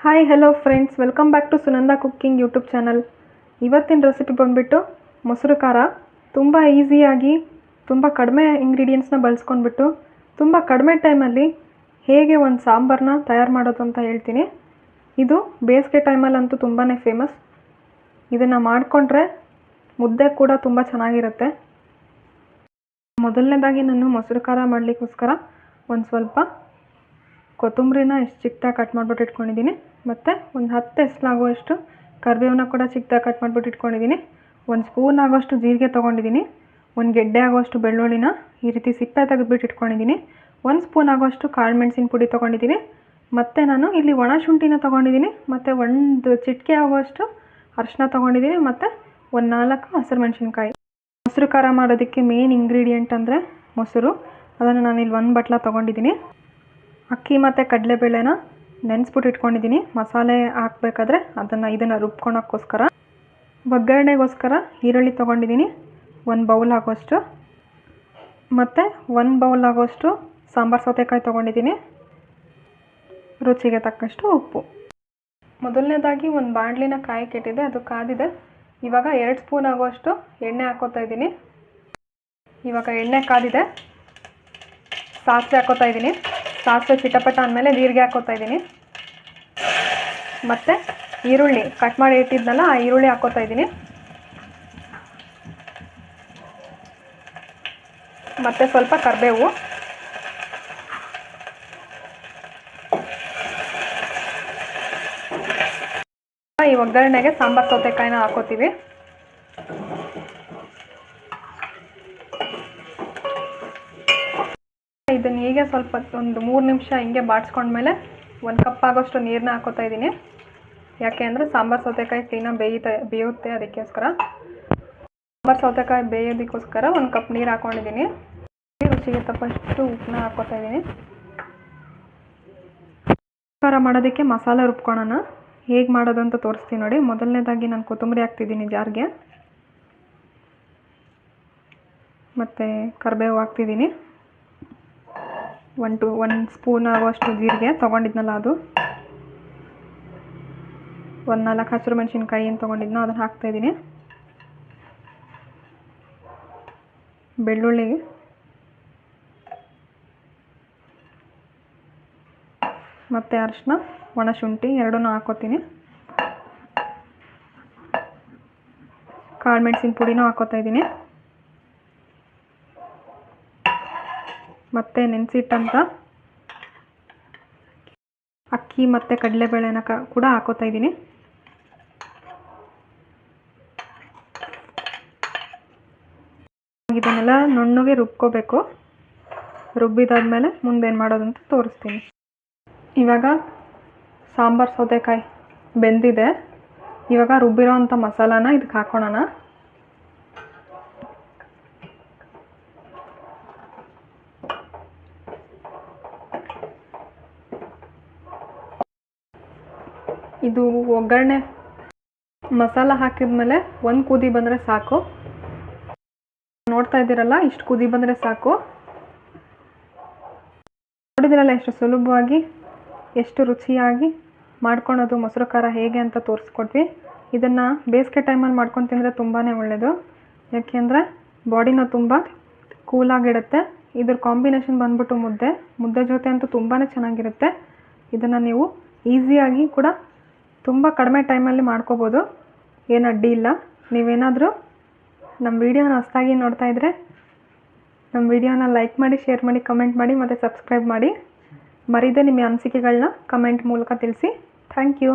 Hi hello friends, welcome back to Sunanda cooking YouTube channel. ಇವತ್ತಿನ recipe ಬಂದುಬಿಟ್ಟು ಮೊಸರು ಖಾರ. ತುಂಬ ಈಸಿಯಾಗಿ ತುಂಬ ಕಡಿಮೆ ಇಂಗ್ರೀಡಿಯೆಂಟ್ಸ್ನ ಬಳಸ್ಕೊಂಡ್ಬಿಟ್ಟು ತುಂಬ ಕಡಿಮೆ ಟೈಮಲ್ಲಿ ಹೇಗೆ ಒಂದು ಸಾಂಬಾರನ್ನ ತಯಾರು ಮಾಡೋದು ಅಂತ ಹೇಳ್ತೀನಿ. ಇದು ಬೇಸಿಗೆ ಟೈಮಲ್ಲಂತೂ ತುಂಬಾ ಫೇಮಸ್. ಇದನ್ನು ಮಾಡಿಕೊಂಡ್ರೆ ಮುದ್ದೆ ಕೂಡ ತುಂಬ ಚೆನ್ನಾಗಿರುತ್ತೆ. ಮೊದಲನೇದಾಗಿ ನಾನು ಮೊಸರು ಖಾರ ಮಾಡಲಿಕ್ಕೋಸ್ಕರ ಒಂದು ಸ್ವಲ್ಪ ಕೊತ್ತಂಬರಿನ ಎಷ್ಟು ಚಿಕ್ಕದಾಗಿ ಕಟ್ ಮಾಡಿಬಿಟ್ಟು ಇಟ್ಕೊಂಡಿದ್ದೀನಿ. ಮತ್ತು ಒಂದು 10 ಎಸ್ಲಾಗುವಷ್ಟು ಕರಿಬೇವನ್ನ ಕೂಡ ಚಿಕ್ಕದಾಗಿ ಕಟ್ ಮಾಡಿಬಿಟ್ಟು ಇಟ್ಕೊಂಡಿದ್ದೀನಿ. 1 ಸ್ಪೂನ್ ಆಗೋಷ್ಟು ಜೀರಿಗೆ ತೊಗೊಂಡಿದ್ದೀನಿ. 1 ಗೆಡ್ಡೆ ಆಗೋಷ್ಟು ಬೆಳ್ಳುಳ್ಳಿನ ಈ ರೀತಿ ಸಿಪ್ಪೆ ತೆಗೆದುಬಿಟ್ಟು ಇಟ್ಕೊಂಡಿದ್ದೀನಿ. 1 ಸ್ಪೂನ್ ಆಗೋಷ್ಟು ಕಾಳು ಮೆಣಸಿನ ಪುಡಿ ತೊಗೊಂಡಿದ್ದೀನಿ. ಮತ್ತು ನಾನು ಇಲ್ಲಿ ಒಣ ಶುಂಠಿನ ತೊಗೊಂಡಿದ್ದೀನಿ. ಮತ್ತು 1 ಚಿಟಿಕೆ ಆಗೋಷ್ಟು ಅರಿಶಿನ ತೊಗೊಂಡಿದ್ದೀನಿ. ಮತ್ತು 4 ಹಸಿರು ಮೆಣಸಿನ್ಕಾಯಿ. ಮೊಸರು ಖಾರ ಮಾಡೋದಕ್ಕೆ ಮೇನ್ ಇಂಗ್ರೀಡಿಯೆಂಟ್ ಅಂದರೆ ಮೊಸರು. ಅದನ್ನು ನಾನಿಲ್ಲಿ 1 ಬಟ್ಲ ತೊಗೊಂಡಿದ್ದೀನಿ. ಅಕ್ಕಿ ಮತ್ತು ಕಡಲೆಬೇಳೆನ ನೆನೆಸ್ಬಿಟ್ಟು ಇಟ್ಕೊಂಡಿದ್ದೀನಿ. ಮಸಾಲೆ ಹಾಕಬೇಕಾದ್ರೆ ಇದನ್ನು ರುಬ್ಕೊಳಕ್ಕೋಸ್ಕರ. ಒಗ್ಗರಣೆಗೋಸ್ಕರ ಈರುಳ್ಳಿ ತೊಗೊಂಡಿದ್ದೀನಿ 1 ಬೌಲ್ ಆಗೋಷ್ಟು. ಮತ್ತು 1 ಬೌಲ್ ಆಗೋಷ್ಟು ಸಾಂಬಾರು ಸೌತೆಕಾಯಿ ತೊಗೊಂಡಿದ್ದೀನಿ. ರುಚಿಗೆ ತಕ್ಕಷ್ಟು ಉಪ್ಪು. ಮೊದಲನೇದಾಗಿ ಒಂದು ಬಾಣಲಿನ ಕಾಯಕ್ಕೆ ಇಟ್ಟಿದ್ದೆ, ಅದು ಕಾದಿದೆ. ಇವಾಗ 2 ಸ್ಪೂನ್ ಆಗೋಷ್ಟು ಎಣ್ಣೆ ಹಾಕೋತಾ ಇದ್ದೀನಿ. ಇವಾಗ ಎಣ್ಣೆ ಕಾದಿದೆ. ಸಾಸಿವೆ ಹಾಕೋತಾ ಇದ್ದೀನಿ. ಸಾಸಿವೆ ಚಿಟಪಟ ಅಂದಮೇಲೆ ಜೀರಿಗೆ ಹಾಕೋತಾ ಇದ್ದೀನಿ. ಮತ್ತು ಈರುಳ್ಳಿ ಕಟ್ ಮಾಡಿ ಇಟ್ಟಿದ್ನಲ್ಲ, ಆ ಈರುಳ್ಳಿ ಹಾಕೋತಾ ಇದ್ದೀನಿ. ಮತ್ತು ಸ್ವಲ್ಪ ಕರಿಬೇವು. ಈ ಒಗ್ಗರಣೆಗೆ ಸಾಂಬಾರು ಸೌತೆಕಾಯಿನ ಹಾಕೋತೀವಿ. ಇದನ್ನು ಹೀಗೆ ಸ್ವಲ್ಪ ಒಂದು 3 ನಿಮಿಷ ಹಿಂಗೆ ಬಾಡಿಸ್ಕೊಂಡ್ಮೇಲೆ 1 ಕಪ್ ಆಗೋಷ್ಟು ನೀರನ್ನ ಹಾಕೋತಾ ಇದ್ದೀನಿ. ಯಾಕೆ ಅಂದರೆ ಸಾಂಬಾರು ಸೌತೆಕಾಯಿ ಕ್ಲೀನಾಗಿ ಬೇಯುತ್ತೆ, ಅದಕ್ಕೋಸ್ಕರ. ಸಾಂಬಾರು ಸೌತೆಕಾಯಿ ಬೇಯೋದಕ್ಕೋಸ್ಕರ 1 ಕಪ್ ನೀರು ಹಾಕ್ಕೊಂಡಿದ್ದೀನಿ. ರುಚಿಗೆ ತಕ್ಕಷ್ಟು ಉಪ್ಪನ್ನ ಹಾಕೋತಾ ಇದ್ದೀನಿ. ಖಾರ ಮಾಡೋದಕ್ಕೆ ಮಸಾಲೆ ರುಬ್ಕೊಳ್ಳೋಣ. ಹೇಗೆ ಮಾಡೋದು ಅಂತ ತೋರಿಸ್ತೀನಿ ನೋಡಿ. ಮೊದಲನೇದಾಗಿ ನಾನು ಕೊತ್ತಂಬರಿ ಹಾಕ್ತಿದ್ದೀನಿ ಜಾರ್ಗೆ. ಮತ್ತು ಕರಿಬೇವು ಹಾಕ್ತಿದ್ದೀನಿ. 1 ಸ್ಪೂನ್ ಆಗುವಷ್ಟು ಜೀರಿಗೆ ತೊಗೊಂಡಿದ್ನಲ್ಲ ಅದು. 4 ಹಸಿರು ಮೆಣಸಿನ್ಕಾಯಿ ಏನು ತೊಗೊಂಡಿದ್ನೋ ಅದನ್ನು ಹಾಕ್ತಾಯಿದ್ದೀನಿ. ಬೆಳ್ಳುಳ್ಳಿ, ಮತ್ತು ಅರಿಶಿನ, ಒಣ ಶುಂಠಿ ಎರಡನ್ನೂ ಹಾಕೋತೀನಿ. ಕಾಳು ಮೆಣಸಿನ ಪುಡಿನೂ ಹಾಕೋತಾ ಇದ್ದೀನಿ. ಮತ್ತು ನೆನೆಸಿಟ್ಟಂಥ ಅಕ್ಕಿ ಮತ್ತು ಕಡಲೆಬೇಳೆನ ಕೂಡ ಹಾಕೋತಾ ಇದ್ದೀನಿ. ಇದನ್ನೆಲ್ಲ ನುಣ್ಣಗೆ ರುಬ್ಕೋಬೇಕು. ರುಬ್ಬಿದಾದ್ಮೇಲೆ ಮುಂದೇನು ಮಾಡೋದು ಅಂತ ತೋರಿಸ್ತೀನಿ. ಇವಾಗ ಸಾಂಬಾರು ಸೌತೆಕಾಯಿ ಬೆಂದಿದೆ. ಇವಾಗ ರುಬ್ಬಿರೋ ಅಂಥ ಮಸಾಲಾನ ಇದಕ್ಕೆ ಹಾಕೋಣ. ಇದು ಒಗ್ಗರಣೆ ಮಸಾಲ ಹಾಕಿದ್ಮೇಲೆ 1 ಕುದಿ ಬಂದರೆ ಸಾಕು. ನೋಡ್ತಾ ಇದ್ದೀರಲ್ಲ, ಇಷ್ಟು ಕುದಿ ಬಂದರೆ ಸಾಕು. ನೋಡಿದಿರಲ್ಲ ಎಷ್ಟು ಸುಲಭವಾಗಿ, ಎಷ್ಟು ರುಚಿಯಾಗಿ ಮಾಡ್ಕೊಳೋದು ಮೊಸರು ಖಾರ ಹೇಗೆ ಅಂತ ತೋರಿಸ್ಕೊಟ್ವಿ. ಇದನ್ನು ಬೇಸಿಗೆ ಟೈಮಲ್ಲಿ ಮಾಡ್ಕೊಂಡು ತಿಂದರೆ ತುಂಬಾ ಒಳ್ಳೆಯದು. ಯಾಕೆಂದರೆ ಬಾಡಿನ ತುಂಬ ಕೂಲಾಗಿಡುತ್ತೆ. ಇದ್ರ ಕಾಂಬಿನೇಷನ್ ಬಂದ್ಬಿಟ್ಟು ಮುದ್ದೆ ಜೊತೆ ಅಂತೂ ತುಂಬಾ ಚೆನ್ನಾಗಿರುತ್ತೆ. ಇದನ್ನು ನೀವು ಈಸಿಯಾಗಿ ಕೂಡ ತುಂಬ ಕಡಿಮೆ ಟೈಮಲ್ಲಿ ಮಾಡ್ಕೋಬೋದು. ಏನು ಅಡ್ಡಿ ಇಲ್ಲ. ನೀವೇನಾದರೂ ನಮ್ಮ ವಿಡಿಯೋನ ಹೊಸದಾಗಿ ನೋಡ್ತಾ ಇದ್ದರೆ ನಮ್ಮ ವಿಡಿಯೋನ ಲೈಕ್ ಮಾಡಿ, ಶೇರ್ ಮಾಡಿ, ಕಮೆಂಟ್ ಮಾಡಿ ಮತ್ತು ಸಬ್ಸ್ಕ್ರೈಬ್ ಮಾಡಿ. ಮರೀದೆ ನಿಮ್ಮ ಅನಿಸಿಕೆಗಳನ್ನ ಕಮೆಂಟ್ ಮೂಲಕ ತಿಳಿಸಿ. Thank you.